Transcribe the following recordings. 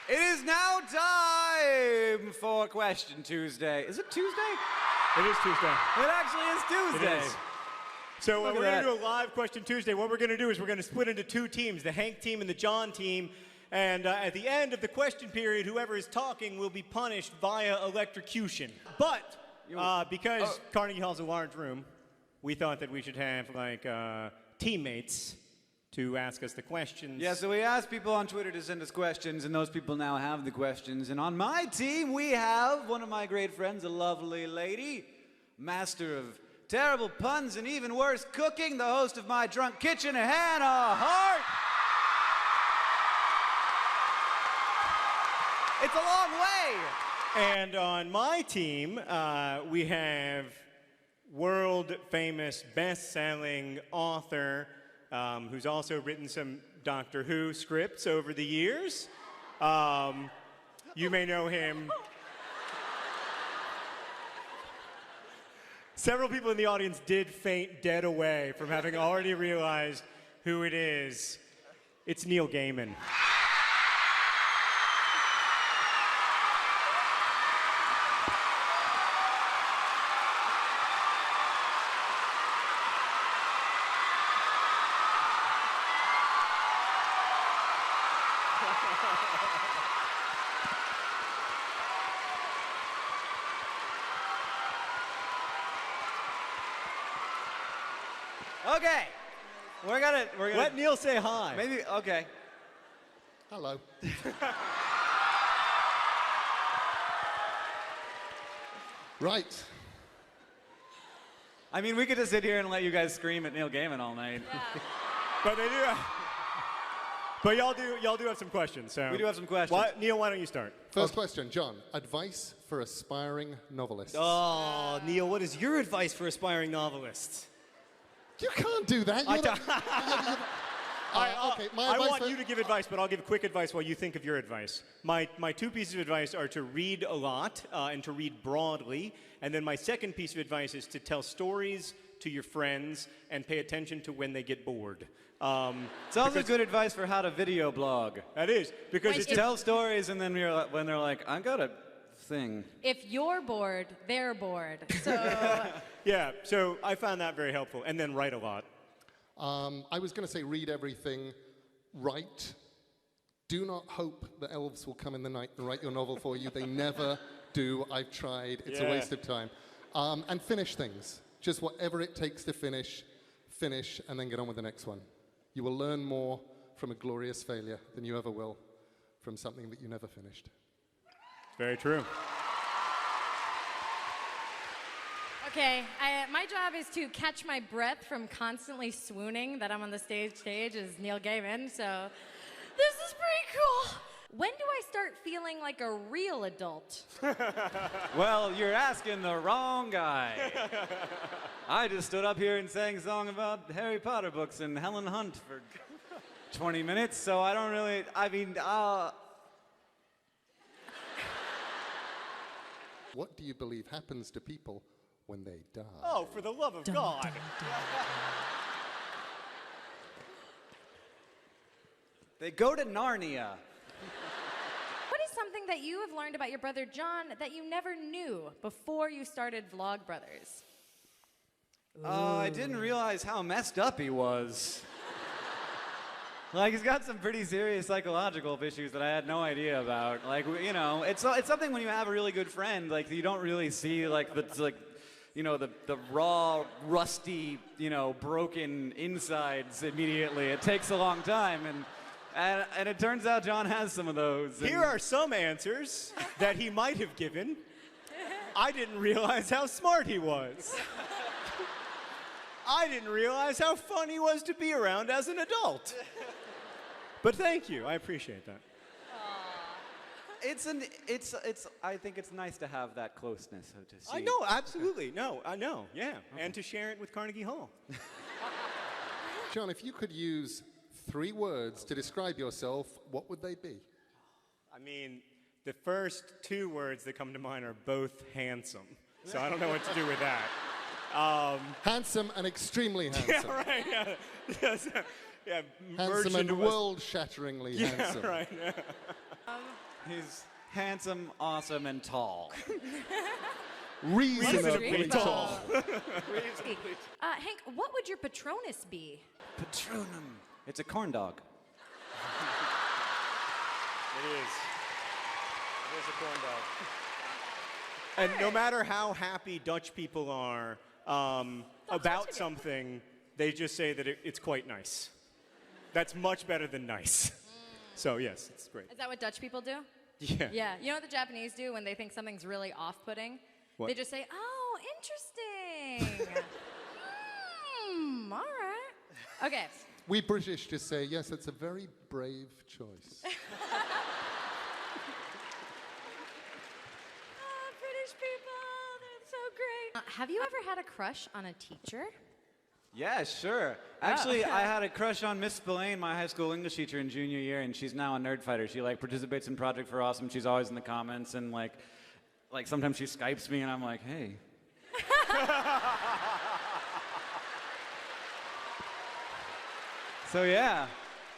It is now time for Question Tuesday. Is it Tuesday? It is Tuesday. It actually is Tuesday. It is. So Look we're at going to do a live Question Tuesday. What we're going to do is we're going to split into two teams, the Hank team and the John team. And at the end of the question period, whoever is talking will be punished via electrocution. But because Carnegie Hall's a large room, we thought that we should have like teammates to ask us the questions. Yeah, so we asked people on Twitter to send us questions, and those people now have the questions. And on my team, we have one of my great friends, a lovely lady, master of terrible puns and even worse cooking, the host of My Drunk Kitchen, Hannah Hart. It's a long way. And on my team, we have world-famous, best-selling author who's also written some Doctor Who scripts over the years. You may know him. Several people in the audience did faint dead away from having already realized who it is. It's Neil Gaiman. Okay, we're gonna Let Neil say hi. maybe okay. Hello. Right. I mean, we could just sit here and let you guys scream at Neil Gaiman all night. Yeah. But they do. But y'all do have some questions. So We do have some questions. Neil, why don't you start? First question, John. Advice for aspiring novelists. Oh, Neil, what is your advice for aspiring novelists? You can't do that. You're not- okay, my I advice want for- you to give advice, but I'll give quick advice while you think of your advice. My two pieces of advice are to read a lot and to read broadly. And then my second piece of advice is to tell stories to your friends and pay attention to when they get bored. It's also good advice for how to video blog. That is, because When it's if- Tell stories, and then when they're like, I got a thing. If you're bored, they're bored. So yeah, so I found that very helpful. And then write a lot. I was going to say read everything, write. Do not hope the elves will come in the night and write your novel for you. They never do. I've tried. It's a Yeah. waste of time. And finish things. Just whatever it takes to finish, and then get on with the next one. You will learn more from a glorious failure than you ever will from something that you never finished. Very true. okay, my job is to catch my breath from constantly swooning that I'm on the stage as Neil Gaiman. So this is pretty cool. When do I start feeling like a real adult? Well, you're asking the wrong guy. I just stood up here and sang a song about Harry Potter books and Helen Hunt for 20 minutes, so I don't really, What do you believe happens to people when they die? Oh, for the love of God. They go to Narnia. What is something that you have learned about your brother John that you never knew before you started Vlogbrothers? I didn't realize how messed up he was. Like, he's got some pretty serious psychological issues that I had no idea about. Like, you know, it's something when you have a really good friend, like, you don't really see, like, the raw, rusty, broken insides immediately. It takes a long time, and it turns out John has some of those. Here are some answers that he might have given. I didn't realize how smart he was. I didn't realize how fun he was to be around as an adult. But thank you, I appreciate that. I think it's nice to have that closeness. To see. I know, absolutely. No, I know, yeah. Okay. And to share it with Carnegie Hall. John, if you could use 3 words to describe yourself, what would they be? I mean, the first 2 words that come to mind are both handsome. So I don't know what to do with that. Handsome and extremely handsome. Yeah, right, yeah. Yeah, Handsome and into world-shatteringly handsome. Yeah, right. He's handsome, awesome, and tall. Reasonably tall. Hank, what would your patronus be? Patronum. It's a corn dog. It is. It is a corn dog. And no matter how happy Dutch people are about something, they just say that it's quite nice. That's much better than nice. So yes, it's great. Is that what Dutch people do? Yeah. Yeah. You know what the Japanese do when they think something's really off-putting? What? They just say, "Oh, interesting." All right. Okay. We British just say, yes, it's a very brave choice. British people, that's so great. Have you ever had a crush on a teacher? Yeah, sure. Actually, I had a crush on Miss Spillane, my high school English teacher in junior year, and she's now a nerd fighter. She like participates in Project for Awesome. She's always in the comments, and like sometimes she Skypes me, and I'm like, hey. So yeah,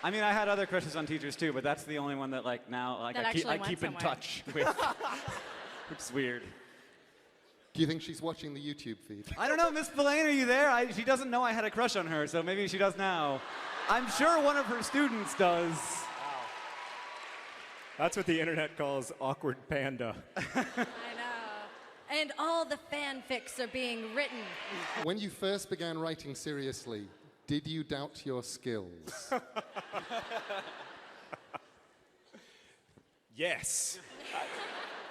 I mean, I had other crushes on teachers too, but that's the only one that like now like That I actually went keep in somewhere. touch with, which is weird. Do you think she's watching the YouTube feed? I don't know, Miss Spillane, are you there? She doesn't know I had a crush on her, so maybe she does now. I'm sure one of her students does. That's what the internet calls awkward panda. I know. And all the fanfics are being written. When you first began writing seriously, did you doubt your skills? Yes.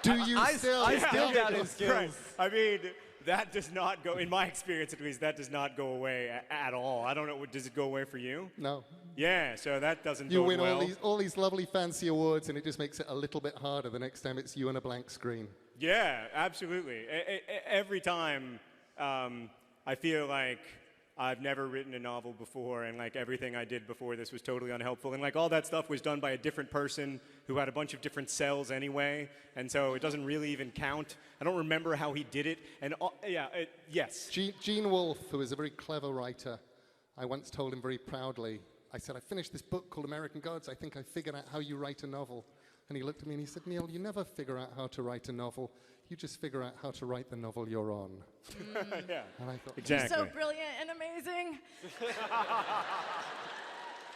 Do you still? I still doubt his skills. Right. I mean, that does not go, in my experience at least, that does not go away at all. I don't know, does it go away for you? No. Yeah, so that doesn't You bode win well. all these lovely fancy awards, and it just makes it a little bit harder the next time it's you on a blank screen. Yeah, absolutely. Every time I feel like I've never written a novel before, and like everything I did before this was totally unhelpful, and like all that stuff was done by a different person who had a bunch of different cells anyway, and so it doesn't really even count. I don't remember how he did it, and yes. Gene Wolfe, who is a very clever writer, I once told him very proudly, I said, I finished this book called American Gods. I think I figured out how you write a novel. And he looked at me and he said, Neil, you never figure out how to write a novel. You just figure out how to write the novel you're on. Yeah, And I thought, exactly. You're so brilliant and amazing.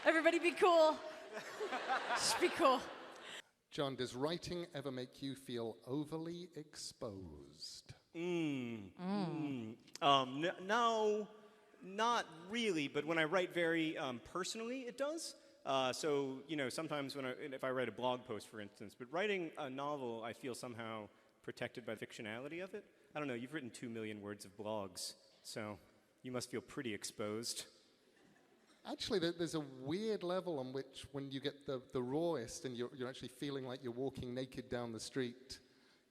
Everybody be cool. Just be cool. John, does writing ever make you feel overly exposed? No, not really, but when I write very personally, it does. So, you know, sometimes if I write a blog post, for instance, but writing a novel, I feel somehow protected by the fictionality of it. I don't know, you've written 2 million words of blogs, so you must feel pretty exposed. Actually, there's a weird level on which when you get the rawest and you're actually feeling like you're walking naked down the street,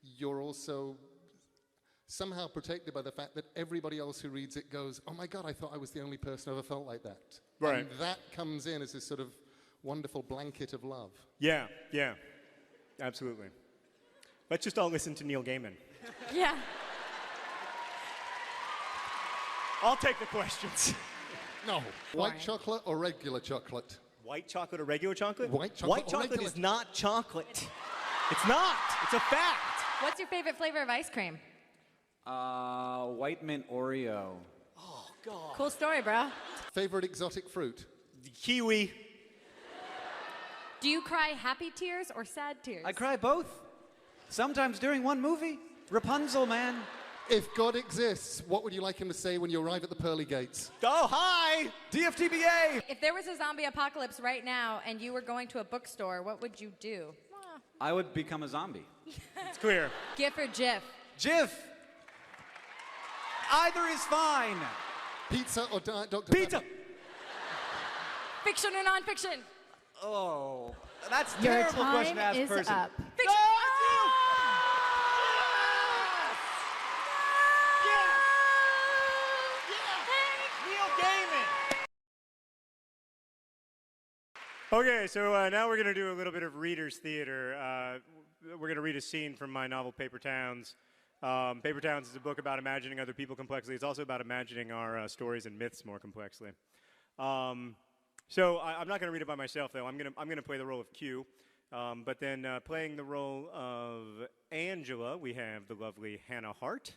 you're also somehow protected by the fact that everybody else who reads it goes, oh my God, I thought I was the only person who ever felt like that. Right. And that comes in as this sort of wonderful blanket of love. Yeah, absolutely. Let's just all listen to Neil Gaiman. Yeah. I'll take the questions. No. Boring. White chocolate or regular chocolate? White chocolate or regular chocolate? White chocolate White or chocolate regular is not chocolate. It's not. It's a fact. What's your favorite flavor of ice cream? White mint Oreo. Oh, God. Cool story, bro. Favorite exotic fruit? Kiwi. Do you cry happy tears or sad tears? I cry both. Sometimes during one movie. Rapunzel, man. If God exists, what would you like him to say when you arrive at the pearly gates? Oh, hi. DFTBA! If there was a zombie apocalypse right now and you were going to a bookstore, what would you do? I would become a zombie. It's clear. GIF or GIF? Jif! Either is fine. Pizza or Diet Dr. Pizza. Pepper? Fiction or nonfiction? Oh, that's a Your terrible question time to ask is person. up. Fiction. Neil Gaiman. Okay, so now we're going to do a little bit of reader's theater. We're going to read a scene from my novel, Paper Towns. Paper Towns is a book about imagining other people complexly. It's also about imagining our stories and myths more complexly. So I'm not going to read it by myself, though. I'm going to play the role of Q. But then playing the role of Angela, we have the lovely Hannah Hart.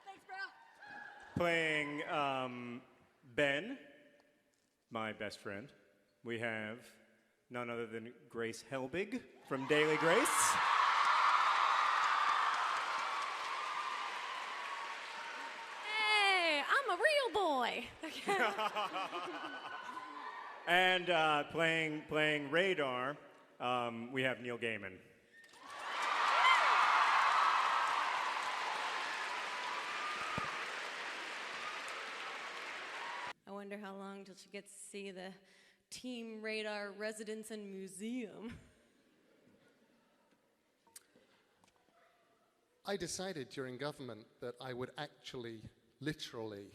Thanks, bro. Playing Ben, my best friend, we have none other than Grace Helbig from Daily Grace. Hey, I'm a real boy. And playing Radar, we have Neil Gaiman. I wonder how long till she gets to see the Team Radar residence and museum. I decided during government that I would actually, literally,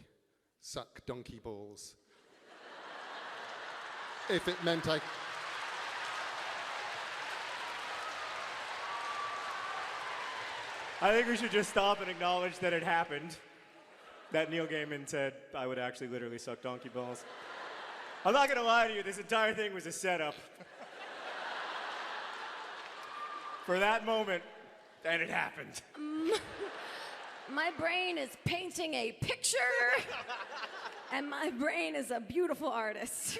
suck donkey balls. If it meant I... I think we should just stop and acknowledge that it happened. That Neil Gaiman said I would actually literally suck donkey balls. I'm not gonna lie to you, this entire thing was a setup. For that moment, and it happened. My brain is painting a picture, and my brain is a beautiful artist.